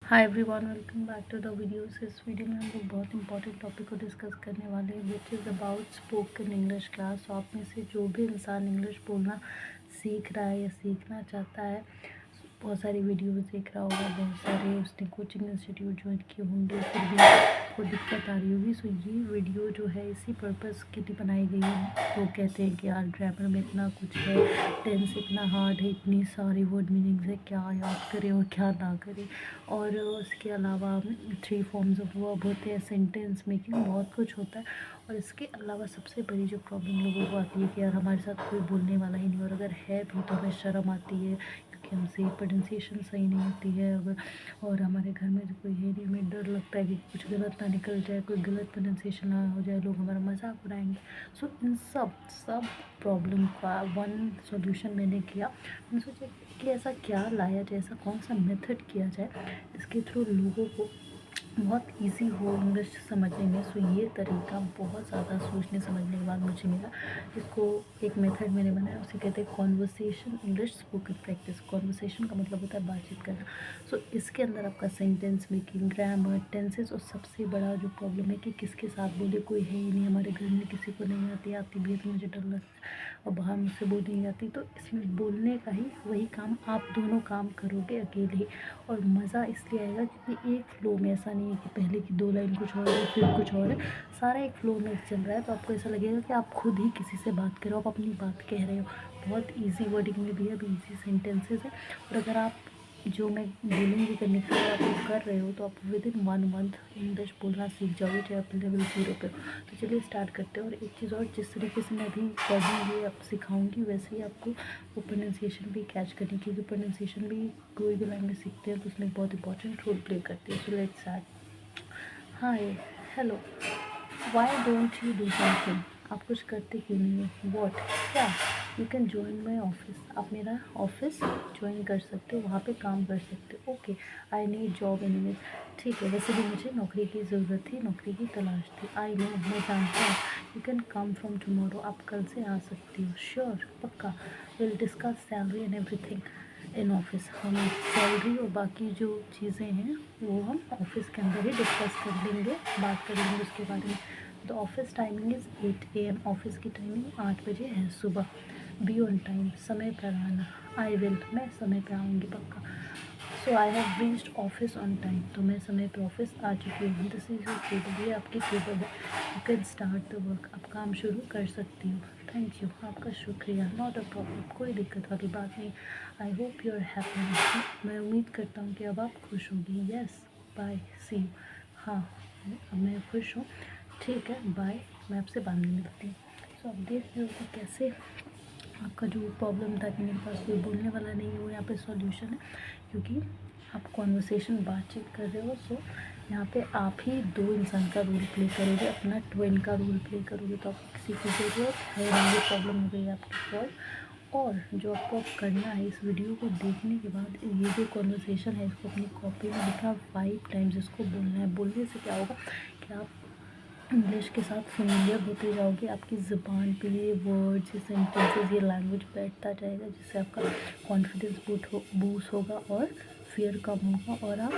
Hi everyone, welcome back to the videos. इस video में हम लोग बहुत इंपॉर्टेंट टॉपिक को डिस्कस करने वाले हैं, which is about spoken English class. तो आप में से जो भी इंसान इंग्लिश बोलना सीख रहा है या सीखना चाहता है, बहुत सारी वीडियोस देख रहा होगा, बहुत सारे उसने कोचिंग इंस्टीट्यूट ज्वाइन किए होंगे, फिर भी आपको दिक्कत आ रही होगी। सो ये वीडियो जो है इसी पर्पज़ के लिए बनाई गई है। लोग कहते हैं कि यार ग्रामर में इतना कुछ है, टेंस इतना हार्ड है, इतनी सारी वर्ड मीनिंग्स है, क्या याद करें और क्या ना करें। और उसके अलावा 3 फॉर्म्स ऑफ वर्ब होते हैं, सेंटेंस मेकिंग, बहुत कुछ होता है। और इसके अलावा सबसे बड़ी जो प्रॉब्लम लोगों को आती है कि यार हमारे साथ कोई बोलने वाला ही नहीं, और अगर है भी तो हमें शर्म आती है क्योंकि हमसे प्रोनाउंसिएशन सही नहीं होती है। अगर और हमारे घर में जो कोई है नहीं, हमें डर लगता है कि कुछ गलत ना निकल जाए, कोई गलत प्रोनाउंसिएशन ना हो जाए, लोग हमारा मजाक उड़ाएंगे। सो इन सब प्रॉब्लम का वन सॉल्यूशन मैंने किया। मैंने सोचा कि ऐसा क्या लाया जाए, ऐसा कौन सा मेथड किया जाए इसके थ्रू लोगों को बहुत इजी हो इंग्लिश समझने में। सो ये तरीका बहुत ज़्यादा सोचने समझने के बाद मुझे मिला। इसको एक मेथड मैंने बनाया, उसे कहते हैं conversation English spoken practice. Conversation का मतलब होता है बातचीत करना। सो इसके अंदर आपका सेंटेंस मेकिंग, ग्रामर, टेंसेस, और सबसे बड़ा जो प्रॉब्लम है कि किसके साथ बोले, कोई है ही नहीं हमारे घर में, किसी को नहीं आती, आती भी है तो मुझे डर लगता है, और बाहर मुझसे बोल नहीं जाती। तो इसमें बोलने का ही वही काम, आप दोनों काम करोगे अकेले ही। और मज़ा इसलिए आएगा क्योंकि एक फ्लो में, ऐसा नहीं है कि पहले की 2 लाइन कुछ और है फिर कुछ और है, सारा एक फ्लो में चल रहा है। तो आपको ऐसा लगेगा कि आप खुद ही किसी से बात कर रहे हो, आप अपनी बात कह रहे हो। बहुत ईजी वर्डिंग में भी है, अभी ईजी सेंटेंसेस है। और अगर आप जो मैं बोलूँगी करने के लिए आप वो कर रहे हो तो आप विद इन 1 मंथ इंग्लिश बोलना सीख जाओगे, चाहे आप लेवल 0 पे हो। तो चलिए स्टार्ट करते हैं। और एक चीज़ और, जिस तरीके से मैं अभी पढ़ूँगी, आप सिखाऊंगी, वैसे ही आपको वो प्रोनाउंसिएशन भी कैच करनी, क्योंकि प्रोनाउंसिएशन भी कोई भी लैंग्वेज सीखते हैं तो उसमें बहुत इंपॉर्टेंट रोल प्ले करती है। So let's start. Hi, hello, why don't you do something. आप कुछ करते क्यों नहीं हो? वॉट, क्या? You can join my office. आप मेरा ऑफिस ज्वाइन कर सकते हो, वहाँ पे काम कर सकते हो। Okay, I need job anyways. ठीक है, वैसे भी मुझे नौकरी की ज़रूरत थी, नौकरी की तलाश थी। आई नो, मैं जानता हूँ। You can come from tomorrow. आप कल से आ सकती हो। श्योर, पक्का। Will discuss salary and everything in office. हम सैलरी और बाकी जो चीज़ें हैं वो हम ऑफिस के अंदर ही डिस्कस कर लेंगे, बात कर लेंगे उसके बारे में। The office timing is 8 AM। Office की टाइमिंग 8 बजे है सुबह। बी ऑन टाइम, समय पर आना। आई विल, मैं समय पर आऊँगी पक्का। So I have reached office on time. तो मैं समय पर ऑफिस आ चुकी हूँ। दिस इज़ योर टेबल, ये आपकी टेबल है। You can start the work. आप काम शुरू कर सकती हो। थैंक यू, आपका शुक्रिया। नॉट अ प्रॉब्लम, कोई दिक्कत वाली बात नहीं। I hope you are happy. मैं उम्मीद करता हूँ कि अब आप खुश होगी। Yes, bye, see you. हाँ, अब मैं खुश हूँ। ठीक है, बाय, मैं आपसे बाद में मिलती हूँ। सो आप देख रहे हो कि कैसे आपका जो प्रॉब्लम था कि मेरे पास कोई बोलने वाला नहीं है, वो यहाँ पे सॉल्यूशन है। क्योंकि आप कॉन्वर्सेशन बातचीत कर रहे हो, सो यहाँ पे आप ही 2 इंसान का रोल प्ले करोगे, अपना ट्विन का रोल प्ले करोगे। तो आपको किसी की ज़रूरत है नहीं, ये प्रॉब्लम हो गई आपकी सॉल्व। और जो आपको अब करना है, इस वीडियो को देखने के बाद ये जो कॉन्वर्सेशन है इसको अपनी कॉपी में लिखना, 5 टाइम्स इसको बोलना है। बोलने से क्या होगा कि आप इंग्लिश के साथ फेमिलियर होते जाओगे, आपकी ज़ुबान पे ये वर्ड्स, ये सेंटेंसेस, ये लैंग्वेज बैठता जाएगा, जिससे आपका कॉन्फिडेंस बूस्ट होगा और फियर कम होगा, और आप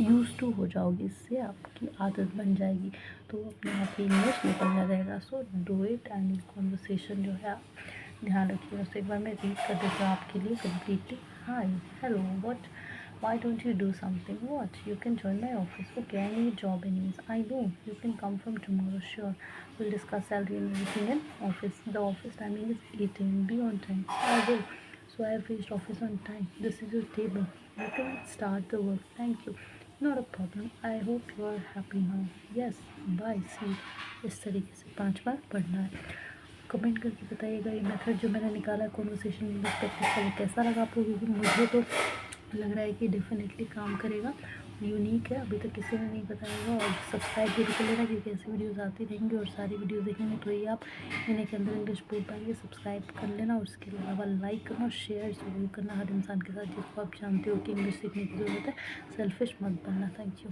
यूज़ टू हो जाओगे, इससे आपकी आदत बन जाएगी। तो अपने आप ही इंग्लिश निकलना रहेगा। So do it. And conversation जो है आप ध्यान रखिएगा। सो एक बार मैं रीड कर देती हूँ आपके लिए completely. Hi, hello, what, why don't you do something? What? You can join my office. Okay, I need job anyways. I know. You can come from tomorrow. Sure. We'll discuss salary and everything in office. The office timing is 8 AM. Be on time. I will. So I have reached office on time. This is your table. You can start the work. Thank you. Not a problem. I hope you are happy now. Yes. Bye. See you. इस तरीके से 5 बार पढ़ना है। Comment करके बताइएगा ये method जो मैंने निकाला है कॉन्वर्सेशन इंग्लिश प्रैक्टिस का, वो कैसा लगा आपको। क्योंकि मुझे तो लग रहा है कि डेफिनेटली काम करेगा, यूनिक है, अभी तक किसी ने नहीं बताया होगा। और सब्सक्राइब भी कर लेना, क्योंकि ऐसी वीडियोस आती रहेंगी और सारी वीडियोस देखने तो ही आप महीने के अंदर इंग्लिश बोल पाएंगे। सब्सक्राइब कर लेना, और उसके अलावा लाइक करना और शेयर ज़रूर करना हर इंसान के साथ जिसको आप जानते हो कि इंग्लिश सीखने की ज़रूरत है। सेल्फिश मत बनना। Thank you.